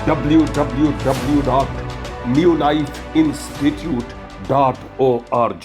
www.newlifeinstitute.org।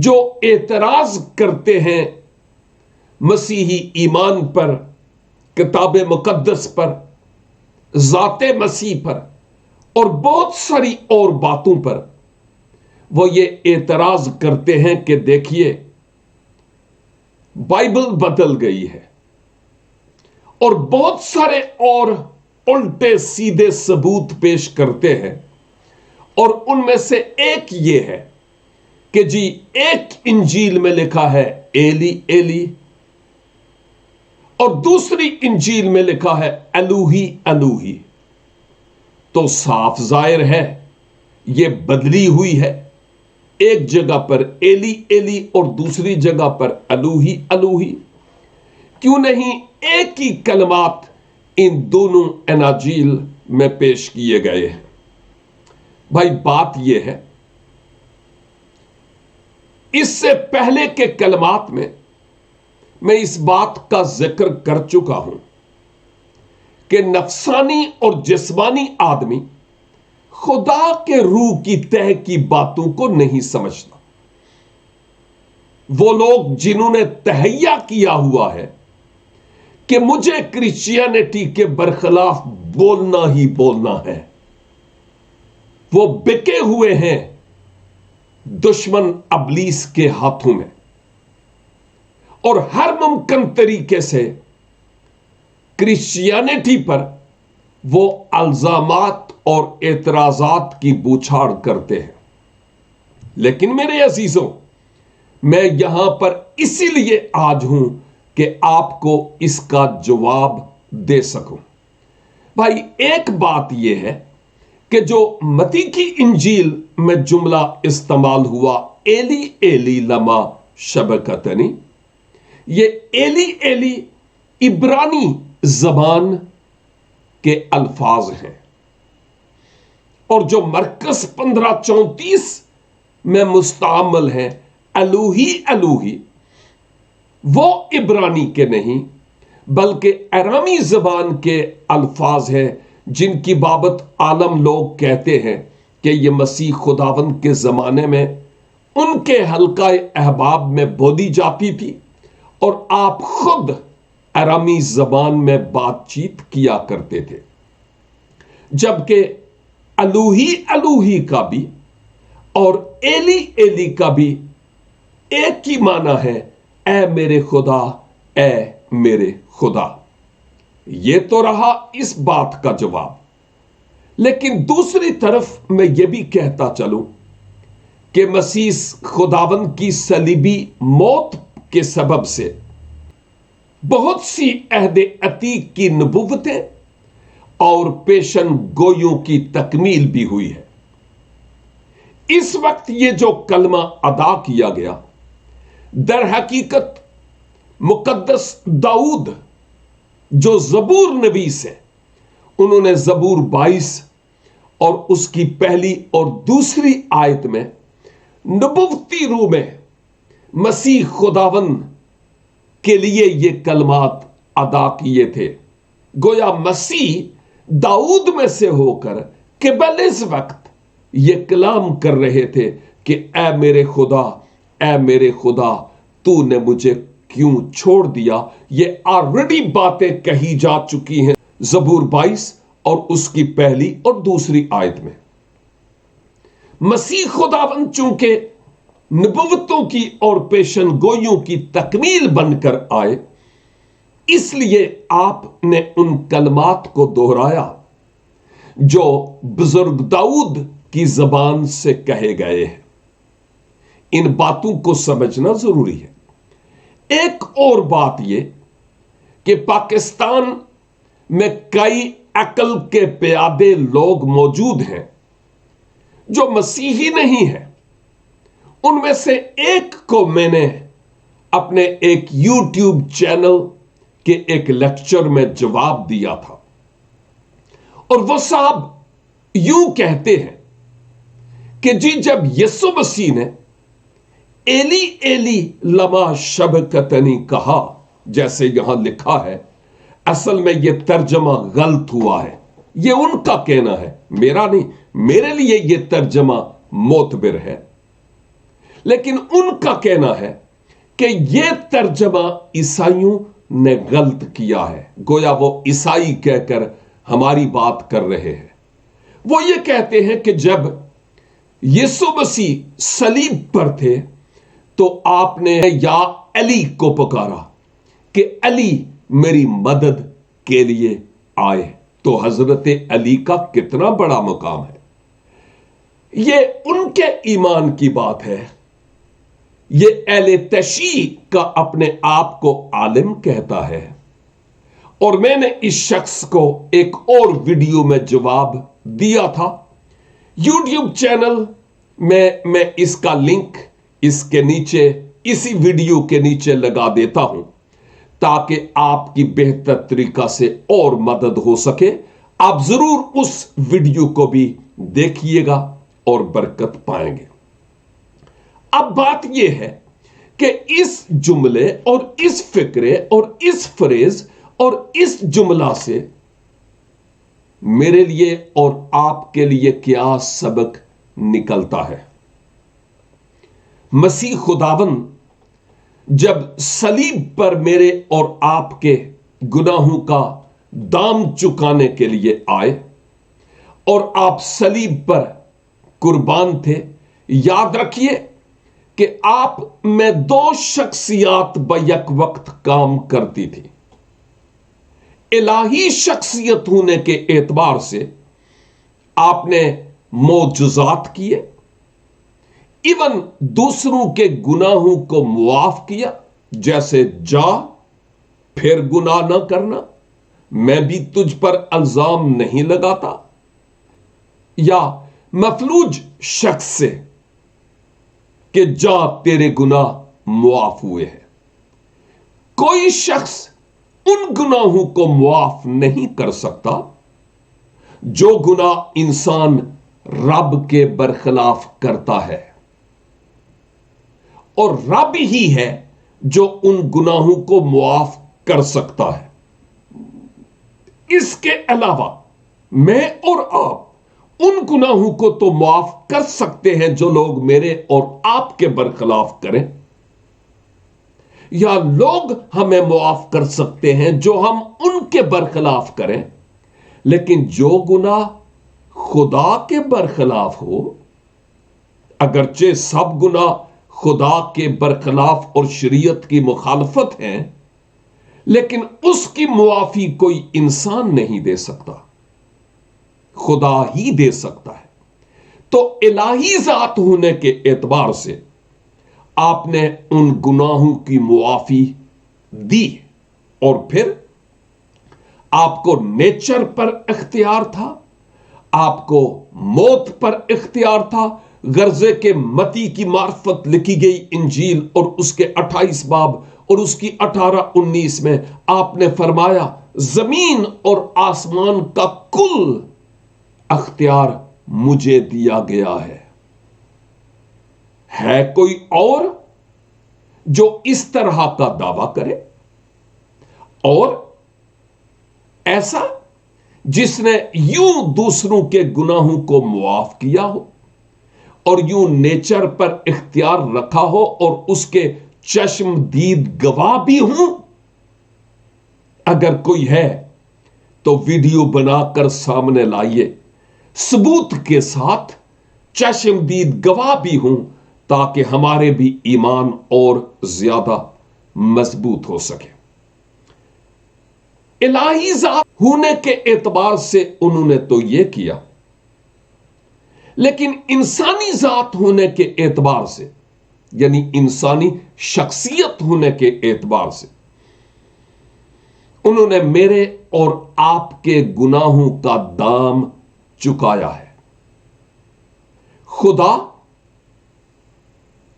جو اعتراض کرتے ہیں مسیحی ایمان پر، کتاب مقدس پر، ذات مسیح پر اور بہت ساری اور باتوں پر، وہ یہ اعتراض کرتے ہیں کہ دیکھیے بائبل بدل گئی ہے، اور بہت سارے اور الٹے سیدھے ثبوت پیش کرتے ہیں، اور ان میں سے ایک یہ ہے کہ جی ایک انجیل میں لکھا ہے ایلی ایلی، اور دوسری انجیل میں لکھا ہے الوہی الوہی۔ تو صاف ظاہر ہے یہ بدلی ہوئی ہے، ایک جگہ پر ایلی ایلی اور دوسری جگہ پر الوہی الوہی۔ کیوں نہیں ایک ہی کلمات ان دونوں اناجیل میں پیش کیے گئے ہیں؟ بھائی بات یہ ہے، اس سے پہلے کے کلمات میں میں اس بات کا ذکر کر چکا ہوں کہ نفسانی اور جسمانی آدمی خدا کے روح کی تہ کی باتوں کو نہیں سمجھتا۔ وہ لوگ جنہوں نے تہیہ کیا ہوا ہے کہ مجھے کرسچینٹی کے برخلاف بولنا ہی بولنا ہے، وہ بکے ہوئے ہیں دشمن ابلیس کے ہاتھوں میں، اور ہر ممکن طریقے سے کرسچینٹی پر وہ الزامات اور اعتراضات کی بوچھاڑ کرتے ہیں۔ لیکن میرے عزیزوں، میں یہاں پر اسی لیے آج ہوں کہ آپ کو اس کا جواب دے سکوں۔ بھائی ایک بات یہ ہے کہ جو متی کی انجیل میں جملہ استعمال ہوا ایلی ایلی لما شبکتنی، یہ ایلی ایلی عبرانی زبان کے الفاظ ہیں، اور جو مرکز 15:34 میں مستعمل ہیں الوہی الوہی، وہ عبرانی کے نہیں بلکہ ارامی زبان کے الفاظ ہیں، جن کی بابت عالم لوگ کہتے ہیں کہ یہ مسیح خداوند کے زمانے میں ان کے حلقہ احباب میں بولی جاتی تھی، اور آپ خود ارامی زبان میں بات چیت کیا کرتے تھے۔ جبکہ الوہی الوہی کا بھی اور ایلی ایلی کا بھی ایک ہی معنی ہے، اے میرے خدا، اے میرے خدا۔ یہ تو رہا اس بات کا جواب۔ لیکن دوسری طرف میں یہ بھی کہتا چلوں کہ مسیح خداوند کی صلیبی موت کے سبب سے بہت سی عہد عتیق کی نبوتیں اور پیشن گوئیوں کی تکمیل بھی ہوئی ہے۔ اس وقت یہ جو کلمہ ادا کیا گیا، در حقیقت مقدس داؤد جو زبور نویس ہے، انہوں نے زبور 22 اور اس کی پہلی اور دوسری آیت میں نبوتی روح میں مسیح خداوند کے لیے یہ کلمات ادا کیے تھے۔ گویا مسیح داؤد میں سے ہو کر قبل اس وقت یہ کلام کر رہے تھے کہ اے میرے خدا، اے میرے خدا، تو نے مجھے کیوں چھوڑ دیا۔ یہ آلریڈی باتیں کہی جا چکی ہیں زبور 22 اور اس کی پہلی اور دوسری آیت میں۔ مسیح خداوند چونکہ نبوتوں کی اور پیشن گوئیوں کی تکمیل بن کر آئے، اس لیے آپ نے ان کلمات کو دہرایا جو بزرگ داؤد کی زبان سے کہے گئے ہیں۔ ان باتوں کو سمجھنا ضروری ہے۔ ایک اور بات یہ کہ پاکستان میں کئی عقل کے پیادے لوگ موجود ہیں جو مسیحی نہیں ہیں۔ ان میں سے ایک کو میں نے اپنے ایک یوٹیوب چینل کے ایک لیکچر میں جواب دیا تھا، اور وہ صاحب یوں کہتے ہیں کہ جی جب یسوع مسیح نے ایلی ایلی لما شبکتنی کہا جیسے یہاں لکھا ہے، اصل میں یہ ترجمہ غلط ہوا ہے۔ یہ ان کا کہنا ہے، میرا نہیں، میرے لیے یہ ترجمہ معتبر ہے۔ لیکن ان کا کہنا ہے کہ یہ ترجمہ عیسائیوں نے غلط کیا ہے، گویا وہ عیسائی کہہ کر ہماری بات کر رہے ہیں۔ وہ یہ کہتے ہیں کہ جب یسوع مسیح صلیب پر تھے تو آپ نے یا علی کو پکارا کہ علی میری مدد کے لیے آئے۔ تو حضرت علی کا کتنا بڑا مقام ہے، یہ ان کے ایمان کی بات ہے۔ یہ اہل تشیع کا اپنے آپ کو عالم کہتا ہے، اور میں نے اس شخص کو ایک اور ویڈیو میں جواب دیا تھا۔ یوٹیوب چینل میں اس کا لنک اس کے نیچے، اسی ویڈیو کے نیچے لگا دیتا ہوں تاکہ آپ کی بہتر طریقہ سے اور مدد ہو سکے۔ آپ ضرور اس ویڈیو کو بھی دیکھیے گا اور برکت پائیں گے۔ اب بات یہ ہے کہ اس جملے اور اس فقرے اور اس فریز اور اس جملہ سے میرے لیے اور آپ کے لیے کیا سبق نکلتا ہے؟ مسیح خداوند جب صلیب پر میرے اور آپ کے گناہوں کا دام چکانے کے لیے آئے اور آپ صلیب پر قربان تھے، یاد رکھیے کہ آپ میں دو شخصیات بیک وقت کام کرتی تھی۔ الہی شخصیت ہونے کے اعتبار سے آپ نے معجزات کیے، ایون دوسروں کے گناہوں کو معاف کیا، جیسے جا پھر گناہ نہ کرنا، میں بھی تجھ پر الزام نہیں لگاتا، یا مفلوج شخص سے کہ جا تیرے گناہ معاف ہوئے ہیں۔ کوئی شخص ان گناہوں کو معاف نہیں کر سکتا جو گناہ انسان رب کے برخلاف کرتا ہے، اور رب ہی ہے جو ان گناہوں کو معاف کر سکتا ہے۔ اس کے علاوہ میں اور آپ ان گناہوں کو تو معاف کر سکتے ہیں جو لوگ میرے اور آپ کے برخلاف کریں، یا لوگ ہمیں معاف کر سکتے ہیں جو ہم ان کے برخلاف کریں، لیکن جو گناہ خدا کے برخلاف ہو، اگرچہ سب گناہ خدا کے برخلاف اور شریعت کی مخالفت ہیں، لیکن اس کی معافی کوئی انسان نہیں دے سکتا، خدا ہی دے سکتا ہے۔ تو الہی ذات ہونے کے اعتبار سے آپ نے ان گناہوں کی معافی دی، اور پھر آپ کو نیچر پر اختیار تھا، آپ کو موت پر اختیار تھا۔ غرضے کے متی کی معرفت لکھی گئی انجیل اور اس کے 28 باب اور اس کی 18-19 میں آپ نے فرمایا زمین اور آسمان کا کل اختیار مجھے دیا گیا ہے۔ ہے کوئی اور جو اس طرح کا دعویٰ کرے؟ اور ایسا جس نے یوں دوسروں کے گناہوں کو معاف کیا ہو اور یوں نیچر پر اختیار رکھا ہو اور اس کے چشم دید گواہ بھی ہوں؟ اگر کوئی ہے تو ویڈیو بنا کر سامنے لائیے، ثبوت کے ساتھ، چشم دید گواہ بھی ہوں، تاکہ ہمارے بھی ایمان اور زیادہ مضبوط ہو سکے۔ الہی ذات ہونے کے اعتبار سے انہوں نے تو یہ کیا، لیکن انسانی ذات ہونے کے اعتبار سے، یعنی انسانی شخصیت ہونے کے اعتبار سے، انہوں نے میرے اور آپ کے گناہوں کا دام چکایا ہے۔ خدا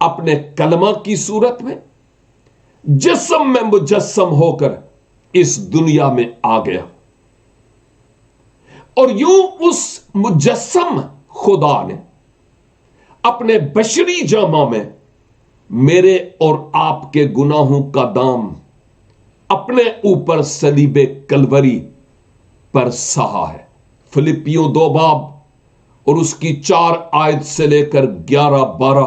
اپنے کلمہ کی صورت میں جسم میں مجسم ہو کر اس دنیا میں آ گیا، اور یوں اس مجسم خدا نے اپنے بشری جامہ میں میرے اور آپ کے گناہوں کا دام اپنے اوپر صلیب کلوری پر سہا ہے۔ فلپیوں 2 باب اور اس کی 4 آیت سے لے کر 11-12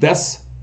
10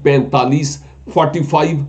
45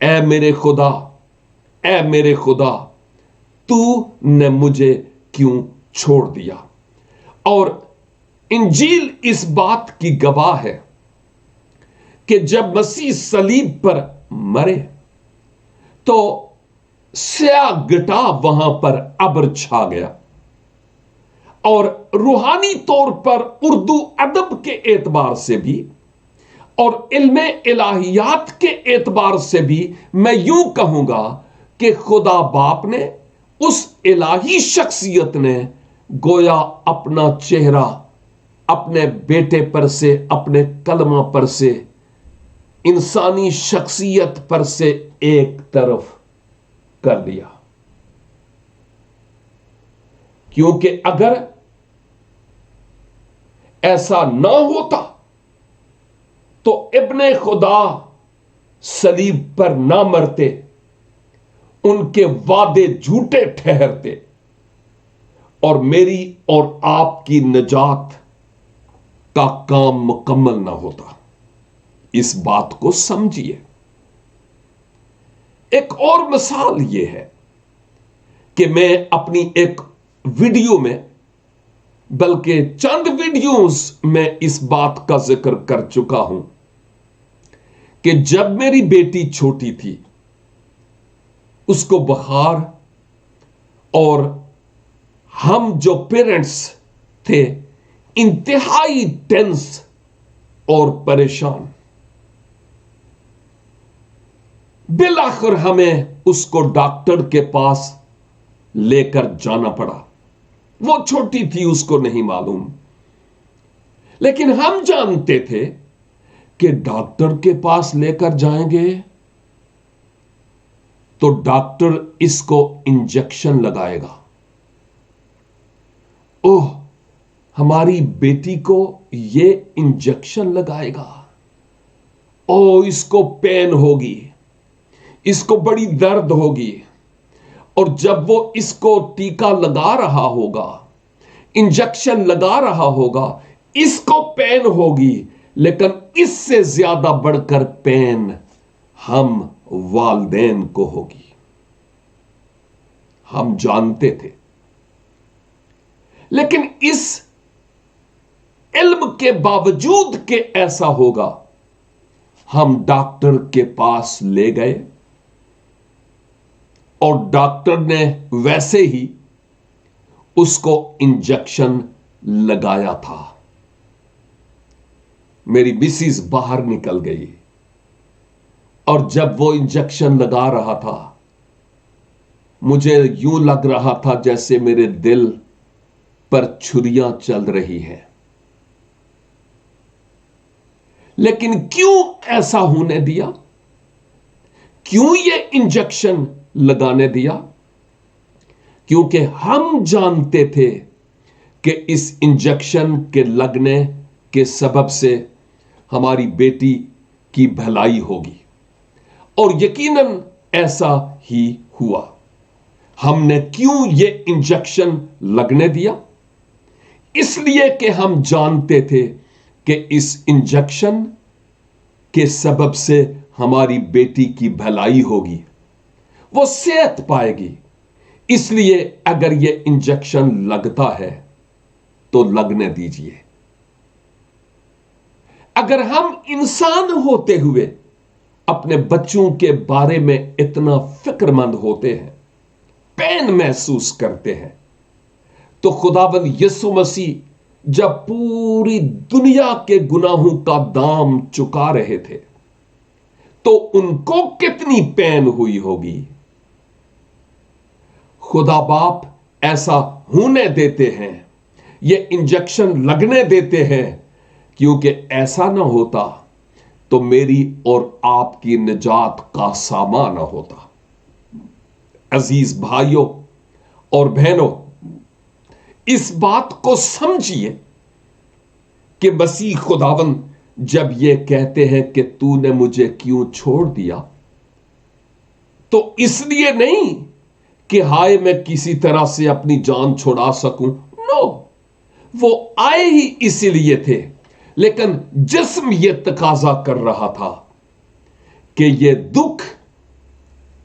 اے میرے خدا، اے میرے خدا، تو نے مجھے کیوں چھوڑ دیا؟ اور انجیل اس بات کی گواہ ہے کہ جب مسیح صلیب پر مرے تو سیاہ گٹا وہاں پر ابر چھا گیا، اور روحانی طور پر اردو ادب کے اعتبار سے بھی اور علم الہیات کے اعتبار سے بھی میں یوں کہوں گا کہ خدا باپ نے، اس الہی شخصیت نے گویا اپنا چہرہ اپنے بیٹے پر سے، اپنے کلمہ پر سے، انسانی شخصیت پر سے ایک طرف کر دیا، کیونکہ اگر ایسا نہ ہوتا تو ابن خدا صلیب پر نہ مرتے، ان کے وعدے جھوٹے ٹھہرتے، اور میری اور آپ کی نجات کا کام مکمل نہ ہوتا۔ اس بات کو سمجھیے۔ ایک اور مثال یہ ہے کہ میں اپنی ایک ویڈیو میں، بلکہ چند ویڈیوز میں اس بات کا ذکر کر چکا ہوں کہ جب میری بیٹی چھوٹی تھی، اس کو بخار، اور ہم جو پیرنٹس تھے انتہائی ٹینس اور پریشان، بالآخر ہمیں اس کو ڈاکٹر کے پاس لے کر جانا پڑا۔ وہ چھوٹی تھی، اس کو نہیں معلوم، لیکن ہم جانتے تھے کہ ڈاکٹر کے پاس لے کر جائیں گے تو ڈاکٹر اس کو انجیکشن لگائے گا۔ اوہ، ہماری بیٹی کو یہ انجیکشن لگائے گا، اوہ اس کو پین ہوگی، اس کو بڑی درد ہوگی، اور جب وہ اس کو ٹیکا لگا رہا ہوگا، انجیکشن لگا رہا ہوگا، اس کو پین ہوگی، لیکن اس سے زیادہ بڑھ کر پین ہم والدین کو ہوگی۔ ہم جانتے تھے، لیکن اس علم کے باوجود کہ ایسا ہوگا، ہم ڈاکٹر کے پاس لے گئے، اور ڈاکٹر نے ویسے ہی اس کو انجیکشن لگایا تھا۔ میری مسز باہر نکل گئی، اور جب وہ انجیکشن لگا رہا تھا، مجھے یوں لگ رہا تھا جیسے میرے دل پر چھریاں چل رہی ہیں۔ لیکن کیوں ایسا ہونے دیا؟ کیوں یہ انجیکشن لگانے دیا؟ کیونکہ ہم جانتے تھے کہ اس انجیکشن کے لگنے کے سبب سے ہماری بیٹی کی بھلائی ہوگی، اور یقیناً ایسا ہی ہوا۔ ہم نے کیوں یہ انجیکشن لگنے دیا؟ اس لیے کہ ہم جانتے تھے کہ اس انجیکشن کے سبب سے ہماری بیٹی کی بھلائی ہوگی، وہ صحت پائے گی۔ اس لیے اگر یہ انجیکشن لگتا ہے تو لگنے دیجیے۔ اگر ہم انسان ہوتے ہوئے اپنے بچوں کے بارے میں اتنا فکر مند ہوتے ہیں، پین محسوس کرتے ہیں، تو خداوند یسوع مسیح جب پوری دنیا کے گناہوں کا دام چکا رہے تھے تو ان کو کتنی پین ہوئی ہوگی۔ خدا باپ ایسا ہونے دیتے ہیں، یہ انجیکشن لگنے دیتے ہیں، کیونکہ ایسا نہ ہوتا تو میری اور آپ کی نجات کا سامان نہ ہوتا۔ عزیز بھائیوں اور بہنوں، اس بات کو سمجھیے کہ مسیح خداوند جب یہ کہتے ہیں کہ تو نے مجھے کیوں چھوڑ دیا، تو اس لیے نہیں کہ ہائے میں کسی طرح سے اپنی جان چھڑا سکوں، نو، وہ آئے ہی اسی لیے تھے، لیکن جسم یہ تقاضا کر رہا تھا کہ یہ دکھ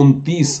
29